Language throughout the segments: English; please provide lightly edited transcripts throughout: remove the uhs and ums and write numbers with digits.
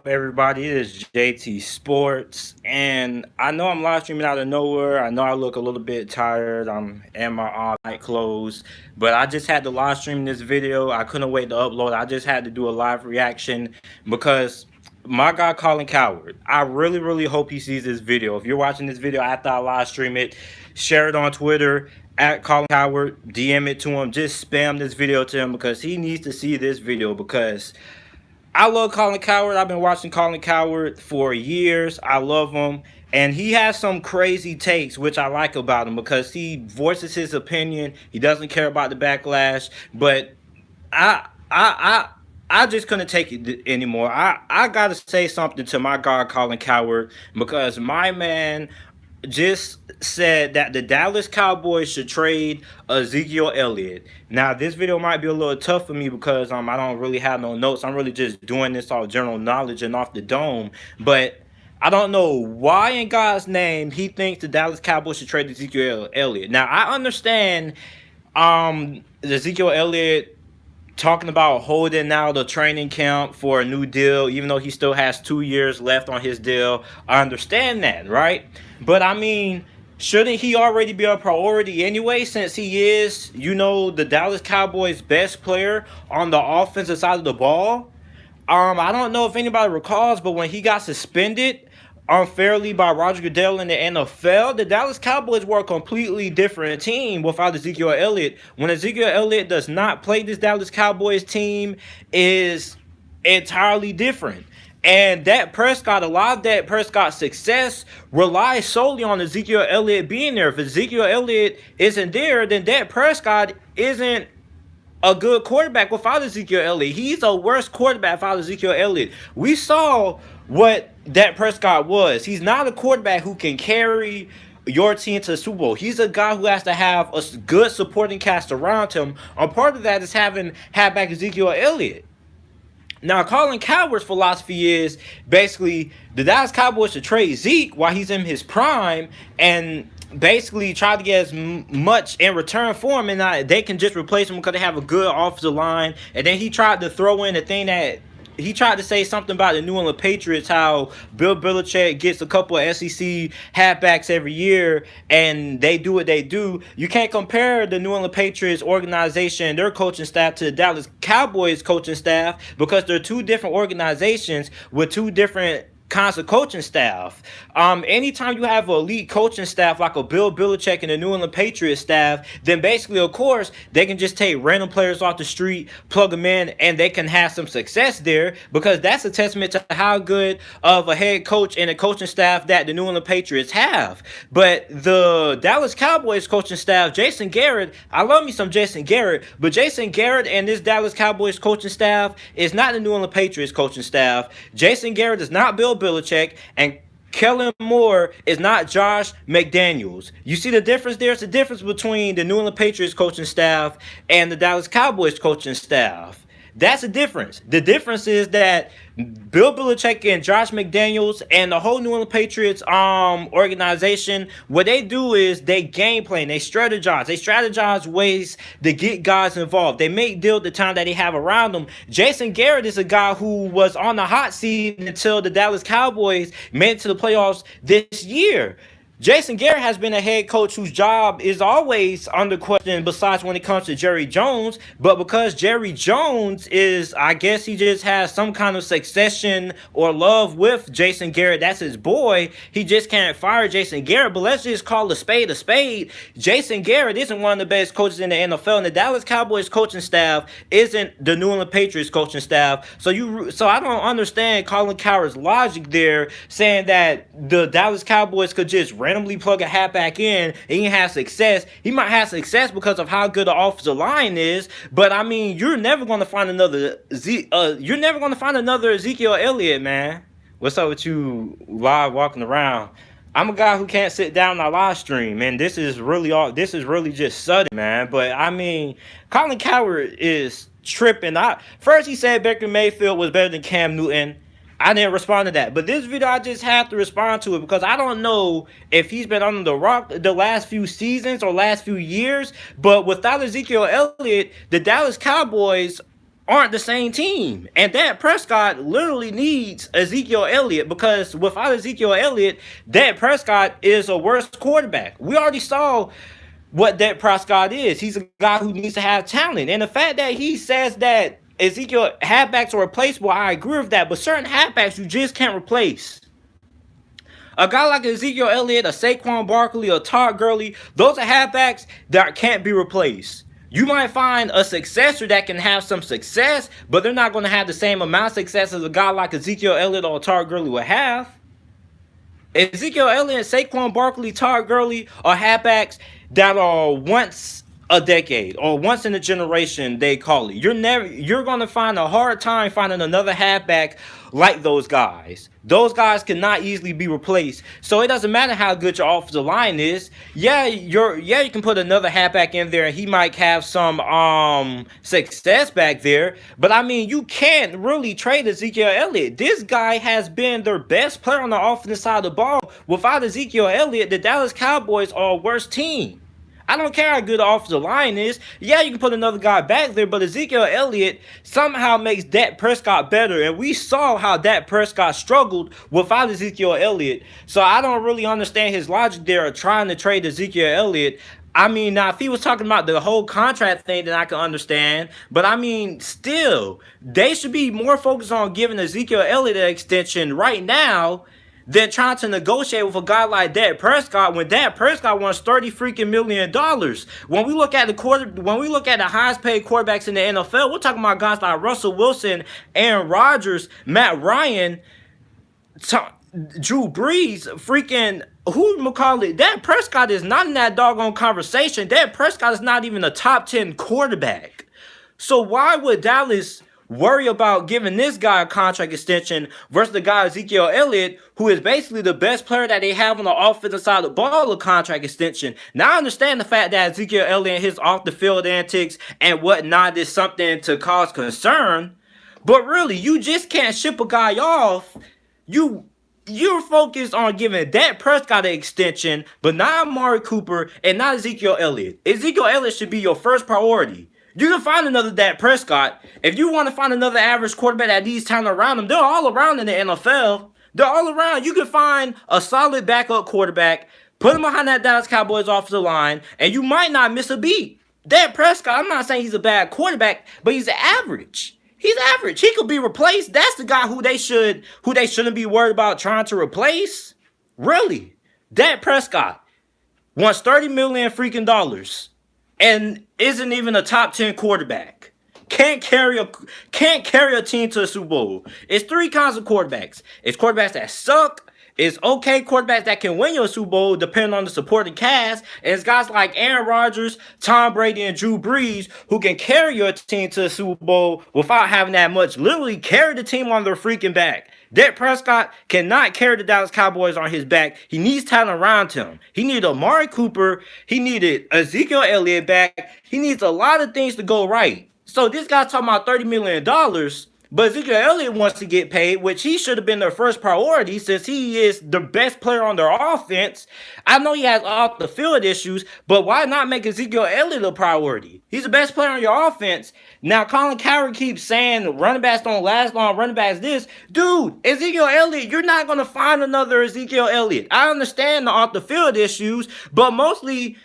everybody? It is JT Sports, and I know I'm live streaming out of nowhere. I know I look a little bit tired. I'm in my night clothes, but I just had to live stream this video. I couldn't wait to upload. I just had to do a live reaction because my guy Colin Cowherd. I really, really hope he sees this video. If you're watching this video after I live stream it, share it on Twitter at Colin Cowherd. DM it to him. Just spam this video to him because he needs to see this video because I love Colin Cowherd. I've been watching Colin Cowherd for years. I love him. And he has some crazy takes, which I like about him because he voices his opinion. He doesn't care about the backlash. But I I I just couldn't take it anymore. I gotta say something to my guy Colin Cowherd because my man just said that the Dallas Cowboys should trade Ezekiel Elliott. Now this video might be a little tough for me because I don't really have no notes. I'm really just doing this off general knowledge and off the dome. But I don't know why in God's name he thinks the Dallas Cowboys should trade Ezekiel Elliott. Now I understand Ezekiel Elliott talking about holding out the training camp for a new deal, even though he still has 2 years left on his deal. I understand that, right? But I mean, shouldn't he already be a priority anyway, since he is, the Dallas Cowboys' best player on the offensive side of the ball? I don't know if anybody recalls, but when he got suspended unfairly by Roger Goodell in the NFL, the Dallas Cowboys were a completely different team without Ezekiel Elliott. When Ezekiel Elliott does not play, this Dallas Cowboys team is entirely different. And Dak Prescott, a lot of Dak Prescott's success relies solely on Ezekiel Elliott being there. If Ezekiel Elliott isn't there, then Dak Prescott isn't a good quarterback without Ezekiel Elliott. He's a worse quarterback without Ezekiel Elliott. We saw what Dak Prescott was. He's not a quarterback who can carry your team to the Super Bowl. He's a guy who has to have a good supporting cast around him. And part of that is having had back Ezekiel Elliott. Now, Colin Cowherd's philosophy is basically the Dallas Cowboys should trade Zeke while he's in his prime and basically try to get as much in return for him, and they can just replace him because they have a good offensive line. And then he tried to throw in the thing that he tried to say something about the New England Patriots, how Bill Belichick gets a couple of SEC halfbacks every year, and they do what they do. You can't compare the New England Patriots organization, their coaching staff, to the Dallas Cowboys coaching staff because they're two different organizations with two different kinds of coaching staff. Anytime you have an elite coaching staff like a Bill Belichick and the New England Patriots staff, then basically, of course, they can just take random players off the street, plug them in, and they can have some success there because that's a testament to how good of a head coach and a coaching staff that the New England Patriots have. But the Dallas Cowboys coaching staff, Jason Garrett, I love me some Jason Garrett, but Jason Garrett and this Dallas Cowboys coaching staff is not the New England Patriots coaching staff. Jason Garrett is not Bill Belichick, and Kellen Moore is not Josh McDaniels. You see the difference? There's a difference between the New England Patriots coaching staff and the Dallas Cowboys coaching staff. That's the difference. The difference is that Bill Belichick and Josh McDaniels and the whole New England Patriots organization, what they do is they game plan, they strategize. They strategize ways to get guys involved. They make deals the time that they have around them. Jason Garrett is a guy who was on the hot seat until the Dallas Cowboys made it to the playoffs this year. Jason Garrett has been a head coach whose job is always under question, besides when it comes to Jerry Jones. But because Jerry Jones is, I guess he just has some kind of succession or love with Jason Garrett. That's his boy. He just can't fire Jason Garrett. But let's just call a spade a spade. Jason Garrett isn't one of the best coaches in the NFL, and the Dallas Cowboys coaching staff isn't the New England Patriots coaching staff. So I don't understand Colin Cowherd's logic there, saying that the Dallas Cowboys could just randomly plug a hat back in and he have success. He might have success because of how good the offensive line is, but I mean, you're never going to find another Ezekiel Elliott, man. What's up with you live walking around? I'm a guy who can't sit down on a live stream, and this is really just sudden, man. But I mean, Colin Cowherd is tripping. First he said Baker Mayfield was better than Cam Newton. I didn't respond to that. But this video, I just have to respond to it because I don't know if he's been under the rock the last few seasons or last few years. But without Ezekiel Elliott, the Dallas Cowboys aren't the same team. And Dak Prescott literally needs Ezekiel Elliott, because without Ezekiel Elliott, Dak Prescott is a worse quarterback. We already saw what Dak Prescott is. He's a guy who needs to have talent. And the fact that he says that Ezekiel halfbacks are replaceable, I agree with that. But certain halfbacks you just can't replace. A guy like Ezekiel Elliott, a Saquon Barkley, a Todd Gurley, those are halfbacks that can't be replaced. You might find a successor that can have some success, but they're not going to have the same amount of success as a guy like Ezekiel Elliott or Todd Gurley would have. Ezekiel Elliott, Saquon Barkley, Todd Gurley are halfbacks that are once a decade or once in a generation, they call it. You're gonna find a hard time finding another halfback like those guys. Those guys cannot easily be replaced. So it doesn't matter how good your offensive line is. You can put another halfback in there and he might have some success back there. But I mean, you can't really trade Ezekiel Elliott. This guy has been their best player on the offensive side of the ball. Without Ezekiel Elliott, the Dallas Cowboys are a worse team. I don't care how good the offensive line is. Yeah, you can put another guy back there, but Ezekiel Elliott somehow makes Dak Prescott better. And we saw how Dak Prescott struggled without Ezekiel Elliott. So I don't really understand his logic there of trying to trade Ezekiel Elliott. I mean, now, if he was talking about the whole contract thing, then I can understand. But, I mean, still, they should be more focused on giving Ezekiel Elliott an extension right now than trying to negotiate with a guy like Dak Prescott when Dak Prescott wants $30 million. When we look at the highest paid quarterbacks in the NFL, we're talking about guys like Russell Wilson, Aaron Rodgers, Matt Ryan, Drew Brees, freaking who call it? Dak Prescott is not in that doggone conversation. Dak Prescott is not even a top 10 quarterback. So why would Dallas worry about giving this guy a contract extension versus the guy Ezekiel Elliott, who is basically the best player that they have on the offensive side of the ball, a contract extension? Now, I understand the fact that Ezekiel Elliott, his off-the-field antics and whatnot is something to cause concern, but really, you just can't ship a guy off. You're focused on giving Dak Prescott an extension, but not Amari Cooper and not Ezekiel Elliott. Ezekiel Elliott should be your first priority. You can find another Dak Prescott. If you want to find another average quarterback that needs talent around him, they're all around in the NFL. They're all around. You can find a solid backup quarterback, put him behind that Dallas Cowboys offensive line, and you might not miss a beat. Dak Prescott, I'm not saying he's a bad quarterback, but he's average. He's average. He could be replaced. That's the guy who they shouldn't be worried about trying to replace. Really. Dak Prescott wants $30 million freaking dollars and isn't even a top 10 quarterback. Can't carry a team to a Super Bowl. It's three kinds of quarterbacks. It's quarterbacks that suck. It's okay quarterbacks that can win you a Super Bowl depending on the supporting cast. And it's guys like Aaron Rodgers, Tom Brady, and Drew Brees who can carry your team to the Super Bowl without having that much. Literally carry the team on their freaking back. Dak Prescott cannot carry the Dallas Cowboys on his back. He needs talent around him. He needed Amari Cooper. He needed Ezekiel Elliott back. He needs a lot of things to go right. So this guy's talking about $30 million, but Ezekiel Elliott wants to get paid, which he should have been their first priority since he is the best player on their offense. I know he has off the field issues, but why not make Ezekiel Elliott a priority? He's the best player on your offense. Now, Colin Cowherd keeps saying running backs don't last long, running backs this. Dude, Ezekiel Elliott, you're not going to find another Ezekiel Elliott. I understand the off the field issues, but mostly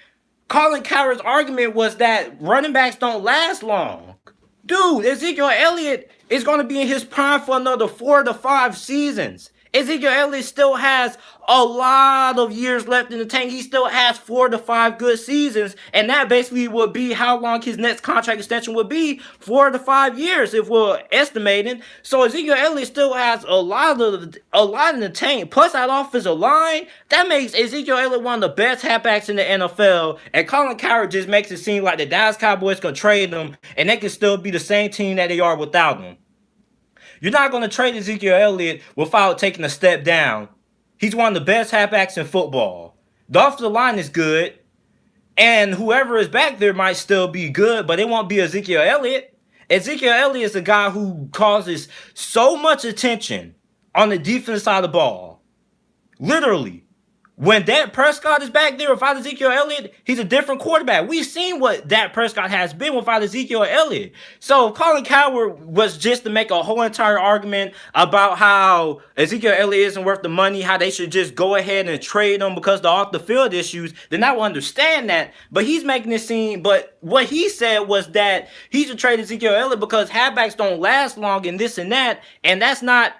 Colin Cowherd's argument was that running backs don't last long. Dude, Ezekiel Elliott is going to be in his prime for another 4 to 5 seasons. Ezekiel Elliott still has a lot of years left in the tank. He still has 4 to 5 good seasons, and that basically would be how long his next contract extension would be, 4 to 5 years if we're estimating. So Ezekiel Elliott still has a lot in the tank. Plus that offensive line, that makes Ezekiel Elliott one of the best halfbacks in the NFL. And Colin Cowherd just makes it seem like the Dallas Cowboys can trade him, and they can still be the same team that they are without him. You're not going to trade Ezekiel Elliott without taking a step down. He's one of the best halfbacks in football. The offensive line is good, and whoever is back there might still be good, but it won't be Ezekiel Elliott. Ezekiel Elliott is a guy who causes so much attention on the defense side of the ball. Literally. When Dak Prescott is back there without Ezekiel Elliott, he's a different quarterback. We've seen what Dak Prescott has been without Ezekiel Elliott. So Colin Cowherd was just to make a whole entire argument about how Ezekiel Elliott isn't worth the money, how they should just go ahead and trade him because of the off the field issues. Then I will understand that. But he's making it seem, but what he said was that he should trade Ezekiel Elliott because halfbacks don't last long and this and that. And that's not,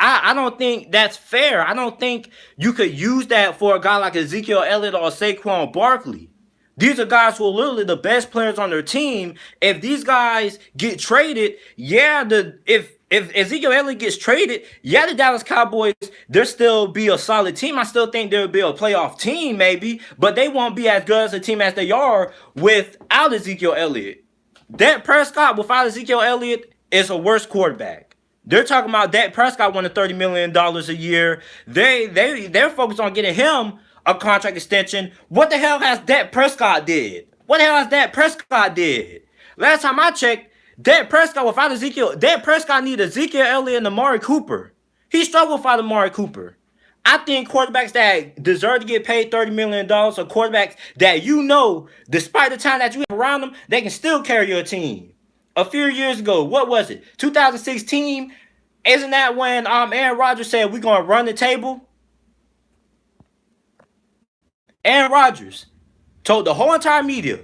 I don't think that's fair. I don't think you could use that for a guy like Ezekiel Elliott or Saquon Barkley. These are guys who are literally the best players on their team. If these guys get traded, if Ezekiel Elliott gets traded, the Dallas Cowboys, they'll still be a solid team. I still think they'll be a playoff team maybe, but they won't be as good as a team as they are without Ezekiel Elliott. Dak Prescott without Ezekiel Elliott is a worse quarterback. They're talking about Dak Prescott winning $30 million a year. They're focused on getting him a contract extension. What the hell has Dak Prescott did? What the hell has Dak Prescott did? Last time I checked, Dak Prescott needed Ezekiel Elliott and Amari Cooper. He struggled without Amari Cooper. I think quarterbacks that deserve to get paid $30 million are quarterbacks that despite the time that you have around them, they can still carry your team. A few years ago, what was it? 2016? Isn't that when Aaron Rodgers said we're going to run the table? Aaron Rodgers told the whole entire media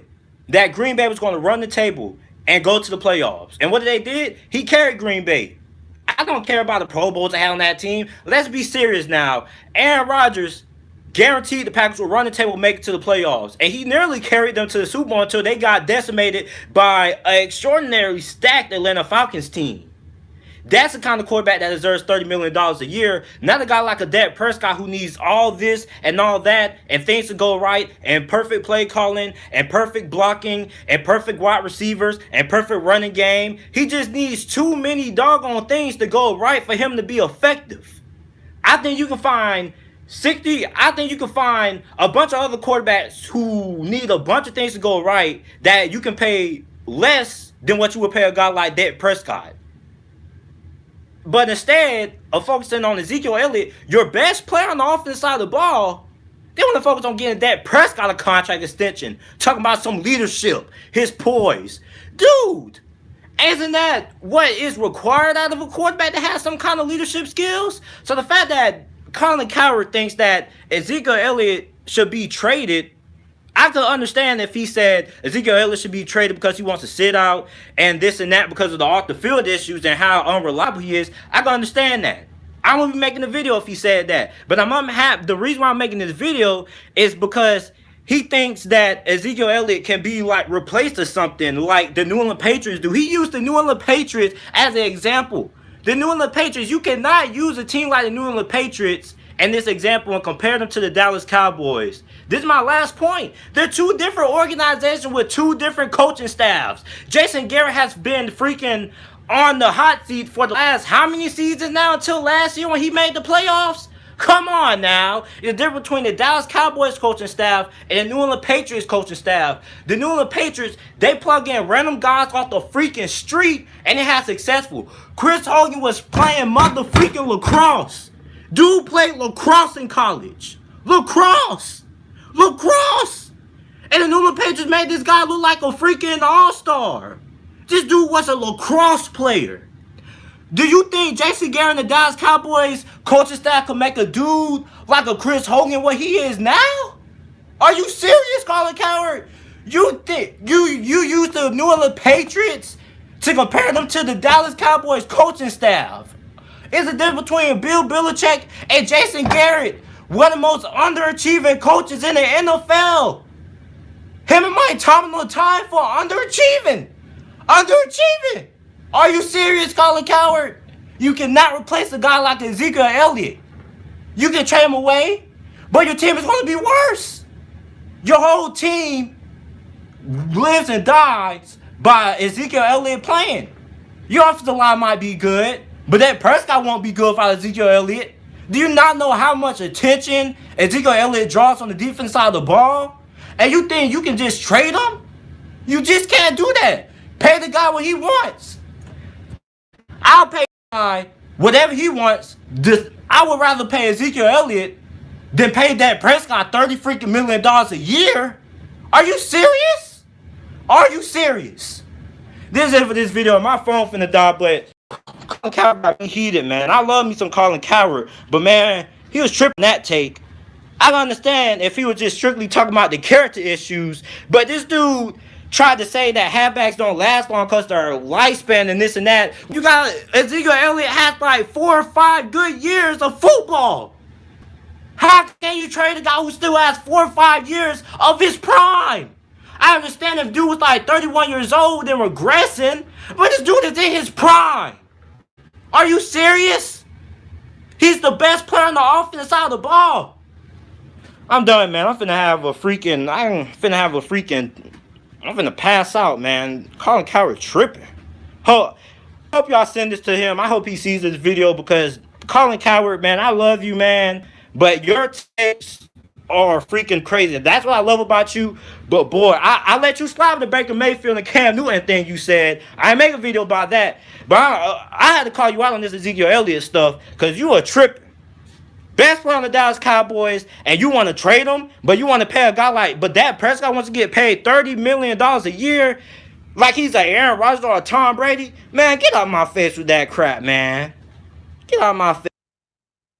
that Green Bay was going to run the table and go to the playoffs. And what did? He carried Green Bay. I don't care about the Pro Bowls they had on that team. Let's be serious now. Aaron Rodgers guaranteed the Packers will run the table, make it to the playoffs. And he nearly carried them to the Super Bowl until they got decimated by an extraordinarily stacked Atlanta Falcons team. That's the kind of quarterback that deserves $30 million a year. Not a guy like a Dak Prescott who needs all this and all that and things to go right and perfect play calling and perfect blocking and perfect wide receivers and perfect running game. He just needs too many doggone things to go right for him to be effective. I think you can find a bunch of other quarterbacks who need a bunch of things to go right that you can pay less than what you would pay a guy like Dak Prescott. But instead of focusing on Ezekiel Elliott, your best player on the offensive side of the ball, they want to focus on getting Dak Prescott a contract extension. Talking about some leadership, his poise. Dude, isn't that what is required out of a quarterback to have some kind of leadership skills? So the fact that Colin Cowherd thinks that Ezekiel Elliott should be traded, I could understand if he said Ezekiel Elliott should be traded because he wants to sit out and this and that because of the off-the-field issues and how unreliable he is. I can understand that. I wouldn't be making a video if he said that. But the reason why I'm making this video is because he thinks that Ezekiel Elliott can be replaced or something like the New England Patriots do. He used the New England Patriots as an example. The New England Patriots, you cannot use a team like the New England Patriots in this example and compare them to the Dallas Cowboys. This is my last point. They're two different organizations with two different coaching staffs. Jason Garrett has been freaking on the hot seat for the last how many seasons now until last year when he made the playoffs? Come on now. The difference between the Dallas Cowboys coaching staff and the New England Patriots coaching staff. The New England Patriots, they plug in random guys off the freaking street and they have successful. Chris Hogan was playing motherfucking lacrosse. Dude played lacrosse in college. Lacrosse. And the New England Patriots made this guy look like a freaking all-star. This dude was a lacrosse player. Do you think Jason Garrett and the Dallas Cowboys coaching staff could make a dude like a Chris Hogan what he is now? Are you serious, Colin Cowherd? You think you use the New England Patriots to compare them to the Dallas Cowboys coaching staff? Is the difference between Bill Belichick and Jason Garrett, one of the most underachieving coaches in the NFL? Him and Mike Tomlin are tied for underachieving. Are you serious, Colin Cowherd? You cannot replace a guy like Ezekiel Elliott. You can trade him away, but your team is going to be worse. Your whole team lives and dies by Ezekiel Elliott playing. Your offensive line might be good, but that Prescott won't be good without Ezekiel Elliott. Do you not know how much attention Ezekiel Elliott draws on the defense side of the ball? And you think you can just trade him? You just can't do that. Pay the guy what he wants. I'll pay the guy whatever he wants. I would rather pay Ezekiel Elliott than pay Dak Prescott $30 million a year? Are you serious? Are you serious? This is it for this video. My phone finna die, but Colin Cowherd got me heated, man. I love me some Colin Cowherd, but man, he was tripping that take. I can understand if he was just strictly talking about the character issues, but this dude tried to say that halfbacks don't last long because their lifespan and this and that. You got Ezekiel Elliott has like 4 or 5 good years of football. How can you trade a guy who still has 4 or 5 years of his prime? I understand if dude was like 31 years old and regressing, but this dude is in his prime. Are you serious? He's the best player on the offensive side of the ball. I'm done, man. I'm finna pass out, man. Colin Cowherd tripping. Hope y'all send this to him. I hope he sees this video because Colin Cowherd, man, I love you, man. But your takes are freaking crazy. That's what I love about you. But boy, I let you slide with the Baker Mayfield and Cam Newton thing you said. I make a video about that. But I had to call you out on this Ezekiel Elliott stuff because you are tripping. Best player on the Dallas Cowboys, and you want to trade him, but you want to pay a guy like, but Dak Prescott wants to get paid $30 million a year like he's a Aaron Rodgers or a Tom Brady. Man, get out my face with that crap, man. Get out my face.